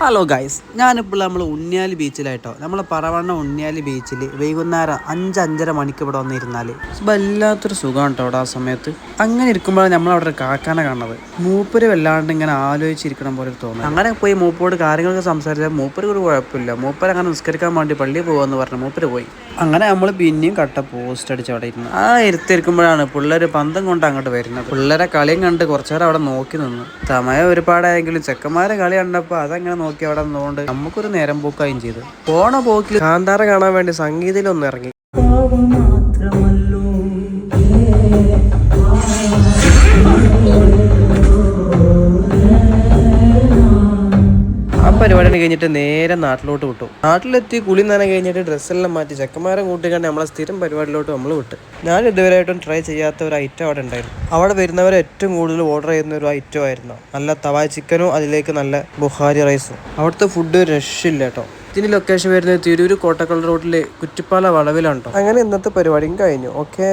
Hello guys, ഞാനിപ്പോൾ നമ്മൾ ഉണ്ണിയാലി ബീച്ചിലായിട്ടോ. നമ്മളെ പറവണ്ണ ഉണ്ണിയാലി ബീച്ചിൽ വൈകുന്നേരം 5-5:30 മണിക്ക് ഇവിടെ വന്നിരുന്നാൽ വല്ലാത്തൊരു സുഖമാണ് കേട്ടോ അവിടെ ആ സമയത്ത്. അങ്ങനെ ഇരിക്കുമ്പോഴാണ് നമ്മളവിടെ ഒരു കാക്കാനെ കാണുന്നത്. മൂപ്പര് വല്ലാണ്ട് ഇങ്ങനെ ആലോചിച്ചിരിക്കണം പോലെ തോന്നുന്നു. അങ്ങനെ പോയി മൂപ്പരോട് കാര്യങ്ങളൊക്കെ സംസാരിച്ചാൽ മൂപ്പര് ഒരു കുഴപ്പമില്ല. മൂപ്പര് അങ്ങനെ നിസ്കരിക്കാൻ വേണ്ടി പള്ളിയിൽ പോകുമെന്ന് പറഞ്ഞ് മൂപ്പര് പോയി. അങ്ങനെ നമ്മൾ പിന്നെയും കട്ട പോസ്റ്റ് അടിച്ച് അവിടെ ഇരുന്നു. ആ ഇരുത്തിരിക്കുമ്പോഴാണ് പിള്ളേർ പന്തം കൊണ്ട് അങ്ങോട്ട് വരുന്നത്. പിള്ളേരെ കളിയും കണ്ട് കുറച്ചു നേരം അവിടെ നോക്കി നിന്നു. സമയം ഒരുപാടായെങ്കിലും ചെക്കന്മാരെ കളി കണ്ടപ്പോൾ അതങ്ങനെ നോക്കി അവിടെ നിന്നുകൊണ്ട് നമുക്കൊരു നേരം പോക്കായും ചെയ്തു. പോണ പോക്കിൽ കാന്താര കാണാൻ വേണ്ടി സംഗീതയിലൊന്നും ഇറങ്ങി. പരിപാടി കഴിഞ്ഞിട്ട് നേരെ നാട്ടിലോട്ട് വിട്ടു. നാട്ടിലെത്തി കുളി നന കഴിഞ്ഞിട്ട് ഡ്രസ്സെല്ലാം മാറ്റി ചെക്കന്മാരെ കൂട്ടിക്കണ്ട് നമ്മളെ സ്ഥിരം പരിപാടിയിലോട്ട് നമ്മൾ വിട്ടു. ഞാൻ ഇതുവരെയായിട്ടും ട്രൈ ചെയ്യാത്ത ഒരു ഐറ്റം അവിടെ ഉണ്ടായിരുന്നു. അവിടെ വരുന്നവരെ ഏറ്റവും കൂടുതൽ ഓർഡർ ചെയ്യുന്ന ഒരു ഐറ്റം ആയിരുന്നു നല്ല തവായ് ചിക്കനും അതിലേക്ക് നല്ല ബുഹാരി റൈസും. അവിടുത്തെ ഫുഡ് രക്ഷയില്ല കേട്ടോ. ഇതിന് ലൊക്കേഷൻ വരുന്നത് തിരൂർ കോട്ടക്കൽ റോഡിലെ കുറ്റിപ്പാല വളവിലാണ് കേട്ടോ. അങ്ങനെ ഇന്നത്തെ പരിപാടിയും കഴിഞ്ഞു. ഓക്കെ.